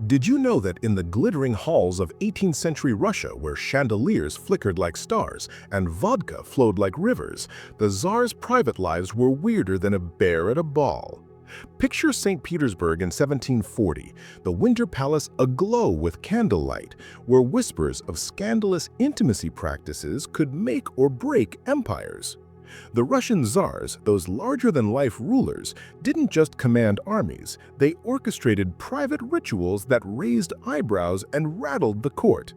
Did you know that in the glittering halls of 18th century Russia, where chandeliers flickered like stars and vodka flowed like rivers, the Tsars' private lives were weirder than a bear at a ball? Picture St. Petersburg in 1740, the Winter Palace aglow with candlelight, where whispers of scandalous intimacy practices could make or break empires. The Russian Tsars, those larger-than-life rulers, didn't just command armies, they orchestrated private rituals that raised eyebrows and rattled the court.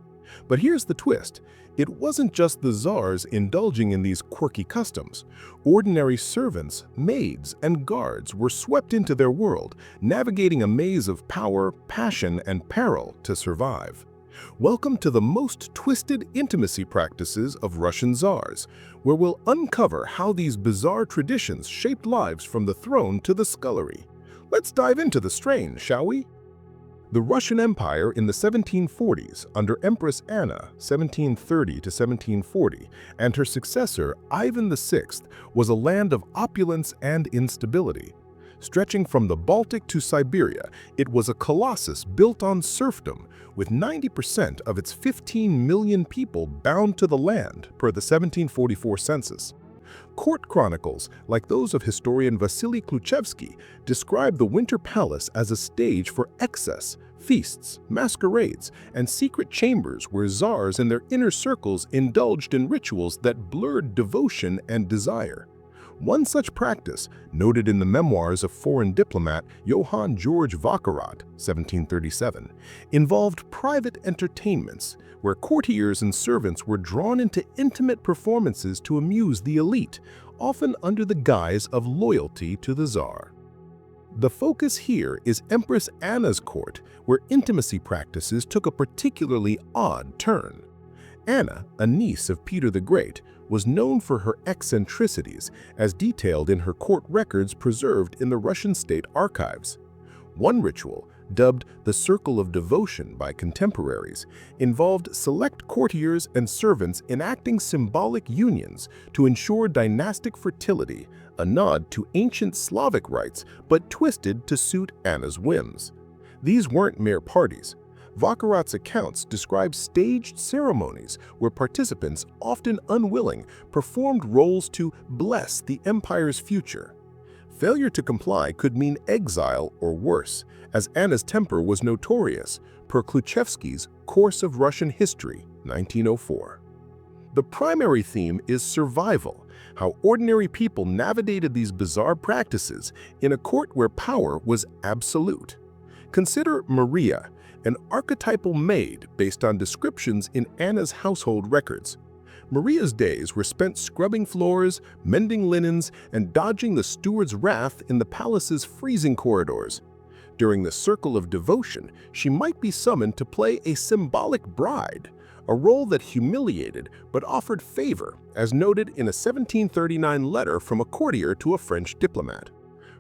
But here's the twist. It wasn't just the Tsars indulging in these quirky customs. Ordinary servants, maids, and guards were swept into their world, navigating a maze of power, passion, and peril to survive. Welcome to the most twisted intimacy practices of Russian Tsars, where we'll uncover how these bizarre traditions shaped lives from the throne to the scullery. Let's dive into the strange, shall we? The Russian Empire in the 1740s, under Empress Anna (1730 to 1740), and her successor Ivan VI, was a land of opulence and instability. Stretching from the Baltic to Siberia, it was a colossus built on serfdom, with 90% of its 15 million people bound to the land per the 1744 census. Court chronicles, like those of historian Vasily Kluchevsky, describe the Winter Palace as a stage for excess, feasts, masquerades, and secret chambers where Tsars and their inner circles indulged in rituals that blurred devotion and desire. One such practice, noted in the memoirs of foreign diplomat Johann George Vacherot (1737), involved private entertainments, where courtiers and servants were drawn into intimate performances to amuse the elite, often under the guise of loyalty to the Tsar. The focus here is Empress Anna's court, where intimacy practices took a particularly odd turn. Anna, a niece of Peter the Great, was known for her eccentricities, as detailed in her court records preserved in the Russian state archives. One ritual, dubbed the Circle of Devotion by contemporaries, involved select courtiers and servants enacting symbolic unions to ensure dynastic fertility, a nod to ancient Slavic rites but twisted to suit Anna's whims. These weren't mere parties. Vacherot's accounts describe staged ceremonies where participants, often unwilling, performed roles to bless the empire's future. Failure to comply could mean exile or worse, as Anna's temper was notorious, per Kluchevsky's Course of Russian History, 1904. The primary theme is survival, how ordinary people navigated these bizarre practices in a court where power was absolute. Consider Maria, an archetypal maid based on descriptions in Anna's household records. Maria's days were spent scrubbing floors, mending linens, and dodging the steward's wrath in the palace's freezing corridors. During the Circle of Devotion, she might be summoned to play a symbolic bride, a role that humiliated but offered favor, as noted in a 1739 letter from a courtier to a French diplomat.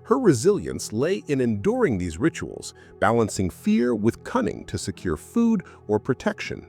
Her resilience lay in enduring these rituals, balancing fear with cunning to secure food or protection.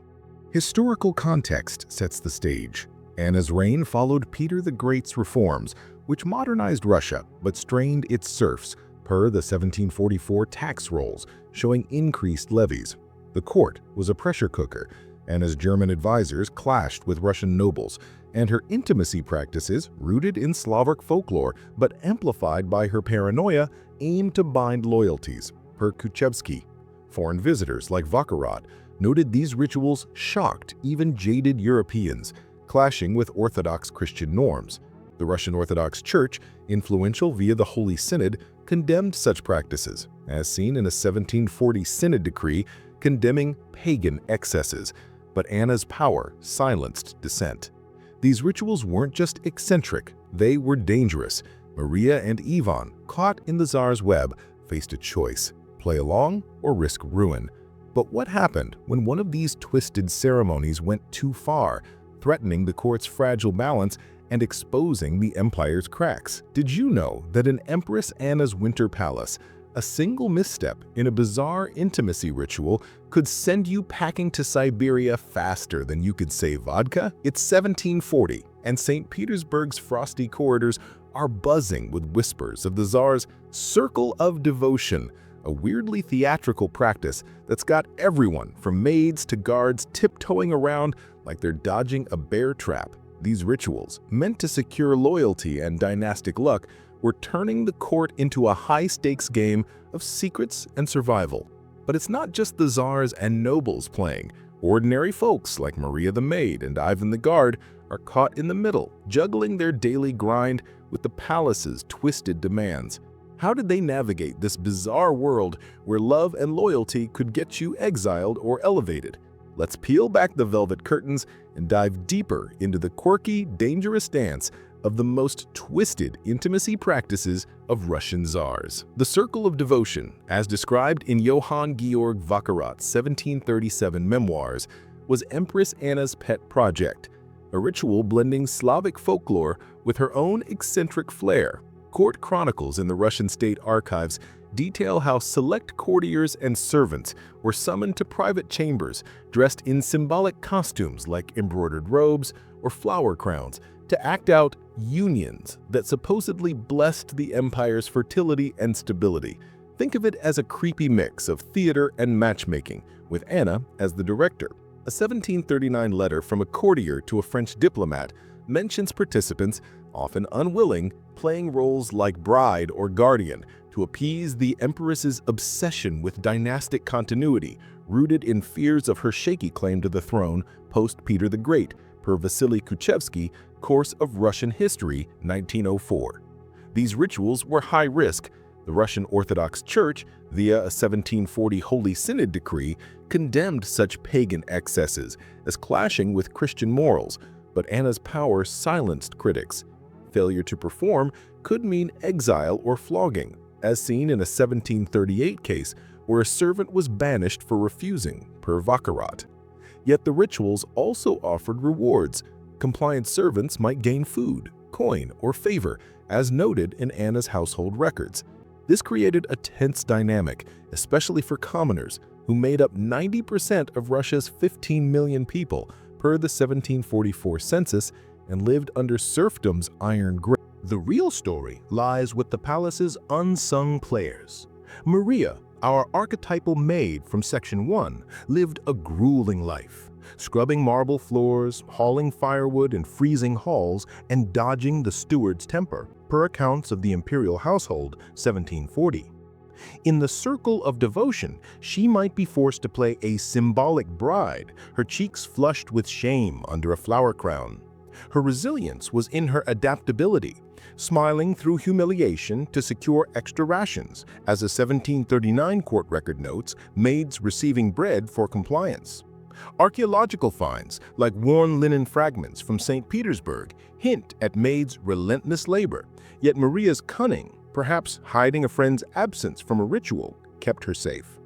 Historical context sets the stage. Anna's reign followed Peter the Great's reforms, which modernized Russia but strained its serfs, per the 1744 tax rolls, showing increased levies. The court was a pressure cooker. Anna's German advisors clashed with Russian nobles, and her intimacy practices, rooted in Slavic folklore but amplified by her paranoia, aimed to bind loyalties, per Kuchevsky. Foreign visitors like Vacherot noted these rituals shocked even jaded Europeans, clashing with Orthodox Christian norms. The Russian Orthodox Church, influential via the Holy Synod, condemned such practices, as seen in a 1740 Synod decree condemning pagan excesses, but Anna's power silenced dissent. These rituals weren't just eccentric, they were dangerous. Maria and Ivan, caught in the Tsar's web, faced a choice: play along or risk ruin. But what happened when one of these twisted ceremonies went too far, threatening the court's fragile balance and exposing the empire's cracks? Did you know that in Empress Anna's Winter Palace, a single misstep in a bizarre intimacy ritual could send you packing to Siberia faster than you could say vodka? It's 1740, and St. Petersburg's frosty corridors are buzzing with whispers of the Tsar's Circle of Devotion, a weirdly theatrical practice that's got everyone from maids to guards tiptoeing around like they're dodging a bear trap. These rituals, meant to secure loyalty and dynastic luck, were turning the court into a high-stakes game of secrets and survival. But it's not just the czars and nobles playing. Ordinary folks like Maria the Maid and Ivan the Guard are caught in the middle, juggling their daily grind with the palace's twisted demands. How did they navigate this bizarre world where love and loyalty could get you exiled or elevated? Let's peel back the velvet curtains and dive deeper into the quirky, dangerous dance of the most twisted intimacy practices of Russian czars. The Circle of Devotion, as described in Johann Georg Vaccarat's 1737 memoirs, was Empress Anna's pet project, a ritual blending Slavic folklore with her own eccentric flair. Court chronicles in the Russian state archives detail how select courtiers and servants were summoned to private chambers dressed in symbolic costumes like embroidered robes or flower crowns to act out unions that supposedly blessed the empire's fertility and stability. Think of it as a creepy mix of theater and matchmaking, with Anna as the director. A 1739 letter from a courtier to a French diplomat mentions participants, often unwilling, playing roles like bride or guardian to appease the empress's obsession with dynastic continuity, rooted in fears of her shaky claim to the throne post-Peter the Great, per Vasily Kuchevsky, Course of Russian History, 1904. These rituals were high risk. The Russian Orthodox Church, via a 1740 Holy Synod decree, condemned such pagan excesses as clashing with Christian morals, but Anna's power silenced critics. Failure to perform could mean exile or flogging, as seen in a 1738 case where a servant was banished for refusing, per Vaccarat. Yet the rituals also offered rewards. Compliant servants might gain food, coin, or favor, as noted in Anna's household records. This created a tense dynamic, especially for commoners, who made up 90% of Russia's 15 million people per the 1744 census and lived under serfdom's iron grip. The real story lies with the palace's unsung players. Maria, our archetypal maid from Section 1, lived a grueling life, scrubbing marble floors, hauling firewood in freezing halls, and dodging the steward's temper, per accounts of the imperial household, 1740. In the Circle of Devotion, she might be forced to play a symbolic bride, her cheeks flushed with shame under a flower crown. Her resilience was in her adaptability, smiling through humiliation to secure extra rations, as a 1739 court record notes, maids receiving bread for compliance. Archaeological finds, like worn linen fragments from St. Petersburg, hint at maids' relentless labor, yet Maria's cunning, perhaps hiding a friend's absence from a ritual, kept her safe.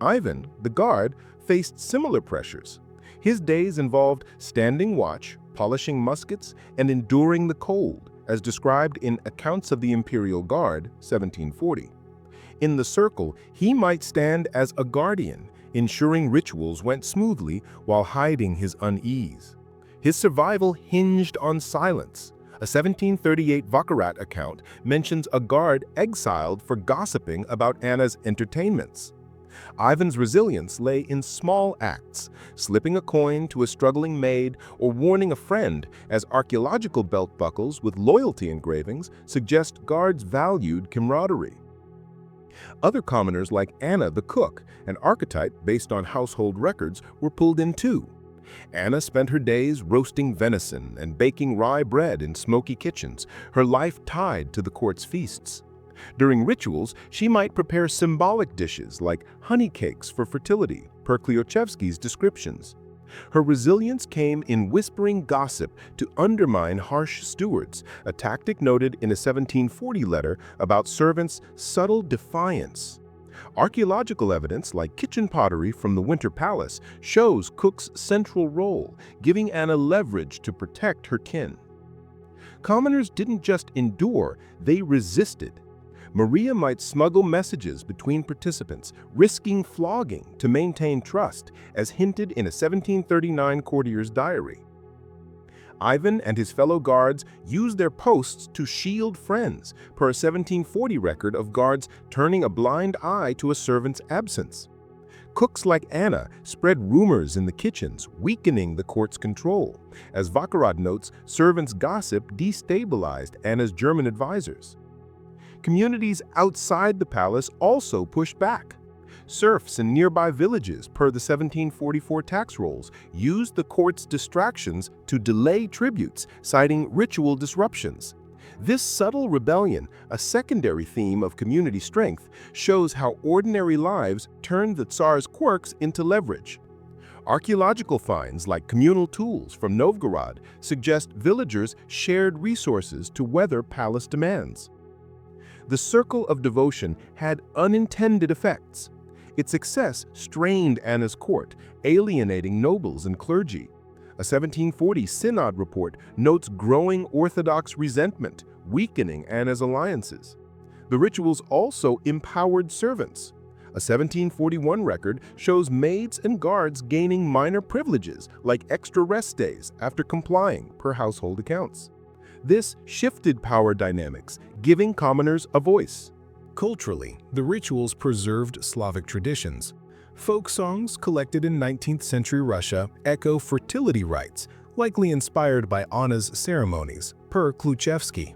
Ivan, the guard, faced similar pressures. His days involved standing watch, polishing muskets, and enduring the cold, as described in Accounts of the Imperial Guard, 1740. In the circle, he might stand as a guardian, ensuring rituals went smoothly while hiding his unease. His survival hinged on silence. A 1738 Vaccarat account mentions a guard exiled for gossiping about Anna's entertainments. Ivan's resilience lay in small acts, slipping a coin to a struggling maid or warning a friend, as archaeological belt buckles with loyalty engravings suggest guards valued camaraderie. Other commoners like Anna the cook, an archetype based on household records, were pulled in too. Anna spent her days roasting venison and baking rye bread in smoky kitchens, her life tied to the court's feasts. During rituals, she might prepare symbolic dishes like honey cakes for fertility, per Klyochevsky's descriptions. Her resilience came in whispering gossip to undermine harsh stewards, a tactic noted in a 1740 letter about servants' subtle defiance. Archaeological evidence, like kitchen pottery from the Winter Palace, shows Cook's central role, giving Anna leverage to protect her kin. Commoners didn't just endure, they resisted. Maria might smuggle messages between participants, risking flogging to maintain trust, as hinted in a 1739 courtier's diary. Ivan and his fellow guards used their posts to shield friends, per a 1740 record of guards turning a blind eye to a servant's absence. Cooks like Anna spread rumors in the kitchens, weakening the court's control. As Vacherod notes, servants' gossip destabilized Anna's German advisors. Communities outside the palace also pushed back. Serfs in nearby villages, per the 1744 tax rolls, used the court's distractions to delay tributes, citing ritual disruptions. This subtle rebellion, a secondary theme of community strength, shows how ordinary lives turned the Tsar's quirks into leverage. Archaeological finds like communal tools from Novgorod suggest villagers shared resources to weather palace demands. The circle of devotion had unintended effects. Its success strained Anna's court, alienating nobles and clergy. A 1740 synod report notes growing Orthodox resentment, weakening Anna's alliances. The rituals also empowered servants. A 1741 record shows maids and guards gaining minor privileges like extra rest days after complying, per household accounts. This shifted power dynamics, giving commoners a voice. Culturally, the rituals preserved Slavic traditions. Folk songs collected in 19th century Russia echo fertility rites, likely inspired by Anna's ceremonies, per Kluchevsky.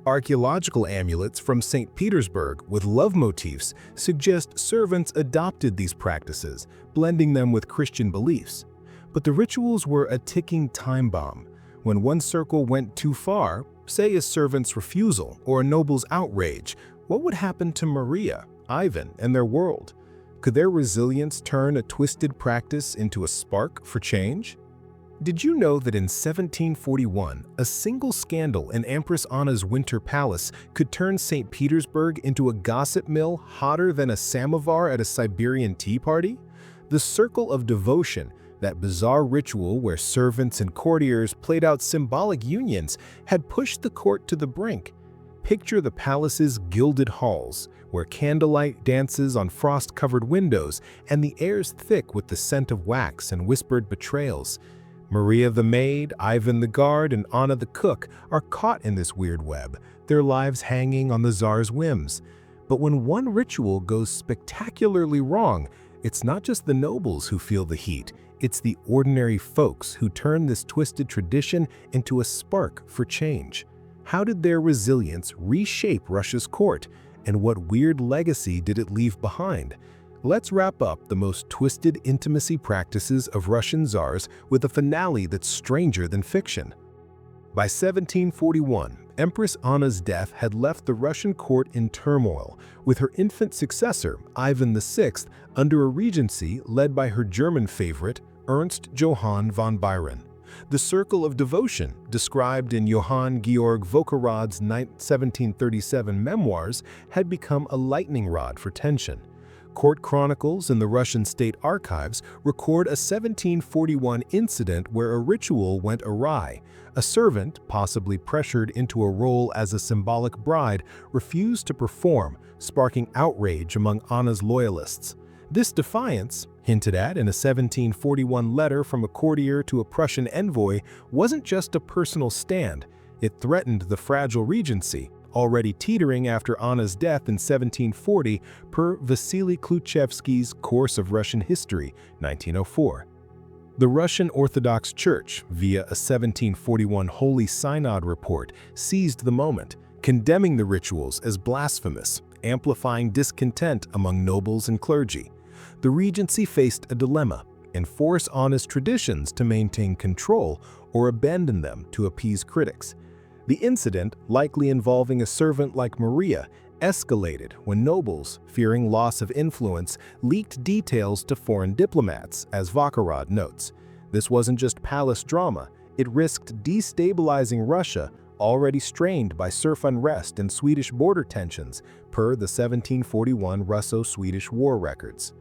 Archaeological amulets from St. Petersburg with love motifs suggest servants adopted these practices, blending them with Christian beliefs. But the rituals were a ticking time bomb. When one circle went too far, say a servant's refusal or a noble's outrage, what would happen to Maria, Ivan, and their world? Could their resilience turn a twisted practice into a spark for change? Did you know that in 1741, a single scandal in Empress Anna's winter palace could turn St. Petersburg into a gossip mill hotter than a samovar at a Siberian tea party? The circle of devotion, that bizarre ritual where servants and courtiers played out symbolic unions, had pushed the court to the brink. Picture the palace's gilded halls, where candlelight dances on frost-covered windows and the air's thick with the scent of wax and whispered betrayals. Maria the maid, Ivan the guard, and Anna the cook are caught in this weird web, their lives hanging on the Tsar's whims. But when one ritual goes spectacularly wrong, it's not just the nobles who feel the heat, it's the ordinary folks who turn this twisted tradition into a spark for change. How did their resilience reshape Russia's court, and what weird legacy did it leave behind? Let's wrap up the most twisted intimacy practices of Russian czars with a finale that's stranger than fiction. By 1741, Empress Anna's death had left the Russian court in turmoil, with her infant successor, Ivan VI, under a regency led by her German favorite, Ernst Johann von Biron. The circle of devotion, described in Johann Georg Vacherod's 1737 memoirs, had become a lightning rod for tension. Court chronicles in the Russian state archives record a 1741 incident where a ritual went awry. A servant, possibly pressured into a role as a symbolic bride, refused to perform, sparking outrage among Anna's loyalists. This defiance, hinted at in a 1741 letter from a courtier to a Prussian envoy, wasn't just a personal stand. It threatened the fragile regency, already teetering after Anna's death in 1740, per Vasily Kluchevsky's Course of Russian History, 1904. The Russian Orthodox Church, via a 1741 Holy Synod report, seized the moment, condemning the rituals as blasphemous, amplifying discontent among nobles and clergy. The regency faced a dilemma: enforce Anna's traditions to maintain control or abandon them to appease critics. The incident, likely involving a servant like Maria, escalated when nobles, fearing loss of influence, leaked details to foreign diplomats, as Vacherod notes. This wasn't just palace drama, it risked destabilizing Russia, already strained by serf unrest and Swedish border tensions, per the 1741 Russo-Swedish war records.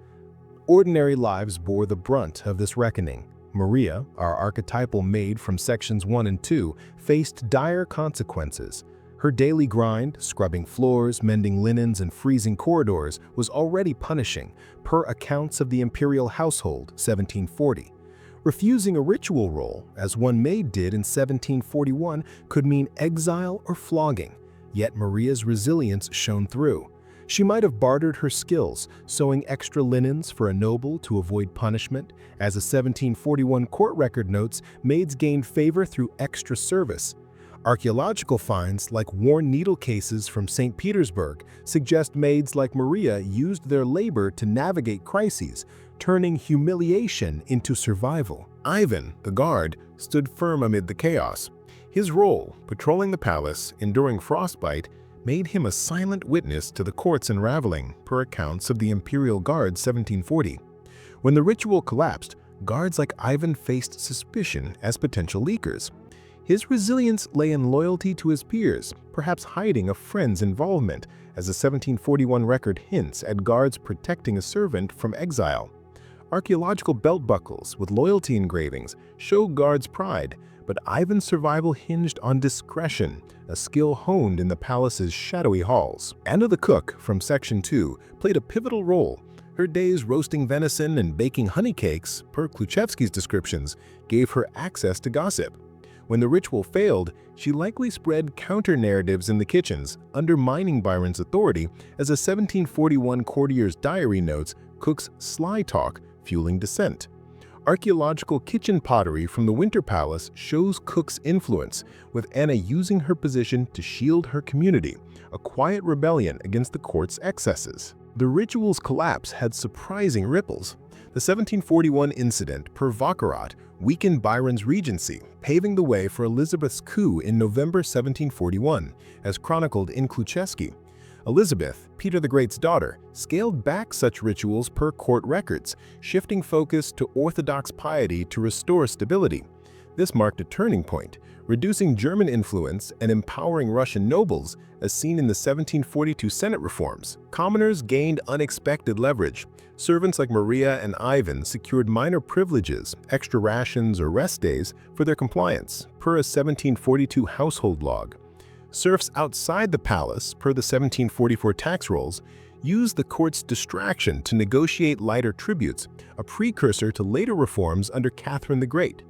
Ordinary lives bore the brunt of this reckoning. Maria, our archetypal maid from sections 1 and 2, faced dire consequences. Her daily grind, scrubbing floors, mending linens, and freezing corridors, was already punishing, per accounts of the imperial household, 1740. Refusing a ritual role, as one maid did in 1741, could mean exile or flogging, yet Maria's resilience shone through. She might have bartered her skills, sewing extra linens for a noble to avoid punishment. As a 1741 court record notes, maids gained favor through extra service. Archaeological finds, like worn needle cases from St. Petersburg, suggest maids like Maria used their labor to navigate crises, turning humiliation into survival. Ivan, the guard, stood firm amid the chaos. His role, patrolling the palace, enduring frostbite, made him a silent witness to the court's unraveling, per accounts of the Imperial Guard 1740. When the ritual collapsed, guards like Ivan faced suspicion as potential leakers. His resilience lay in loyalty to his peers, perhaps hiding a friend's involvement, as a 1741 record hints at guards protecting a servant from exile. Archaeological belt buckles with loyalty engravings show guards' pride, but Ivan's survival hinged on discretion, a skill honed in the palace's shadowy halls. Anna the cook from Section 2 played a pivotal role. Her days roasting venison and baking honey cakes, per Kluchevsky's descriptions, gave her access to gossip. When the ritual failed, she likely spread counter-narratives in the kitchens, undermining Byron's authority, as a 1741 courtier's diary notes cook's sly talk fueling dissent. Archaeological kitchen pottery from the Winter Palace shows Cook's influence, with Anna using her position to shield her community, a quiet rebellion against the court's excesses. The ritual's collapse had surprising ripples. The 1741 incident, per Vacherat, weakened Byron's regency, paving the way for Elizabeth's coup in November 1741, as chronicled in Kluchevsky. Elizabeth, Peter the Great's daughter, scaled back such rituals per court records, shifting focus to orthodox piety to restore stability. This marked a turning point, reducing German influence and empowering Russian nobles, as seen in the 1742 Senate reforms. Commoners gained unexpected leverage. Servants like Maria and Ivan secured minor privileges, extra rations or rest days, for their compliance, per a 1742 household log. Serfs outside the palace, per the 1744 tax rolls, used the court's distraction to negotiate lighter tributes, a precursor to later reforms under Catherine the Great.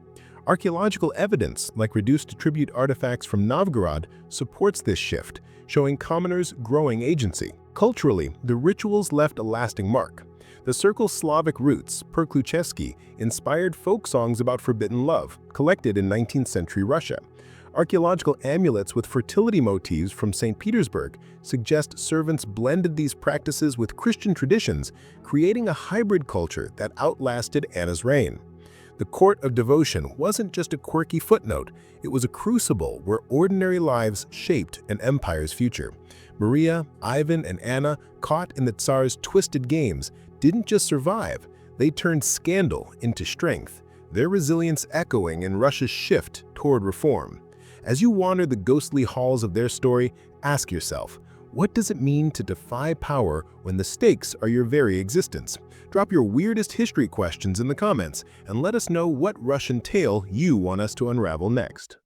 Archaeological evidence, like reduced tribute artifacts from Novgorod, supports this shift, showing commoners' growing agency. Culturally, the rituals left a lasting mark. The circle's Slavic roots, per Kluchevsky, inspired folk songs about forbidden love, collected in 19th century Russia. Archaeological amulets with fertility motifs from St. Petersburg suggest servants blended these practices with Christian traditions, creating a hybrid culture that outlasted Anna's reign. The court of devotion wasn't just a quirky footnote, it was a crucible where ordinary lives shaped an empire's future. Maria, Ivan, and Anna, caught in the Tsars' twisted games, didn't just survive, they turned scandal into strength, their resilience echoing in Russia's shift toward reform. As you wander the ghostly halls of their story, ask yourself, what does it mean to defy power when the stakes are your very existence? Drop your weirdest history questions in the comments and let us know what Russian tale you want us to unravel next.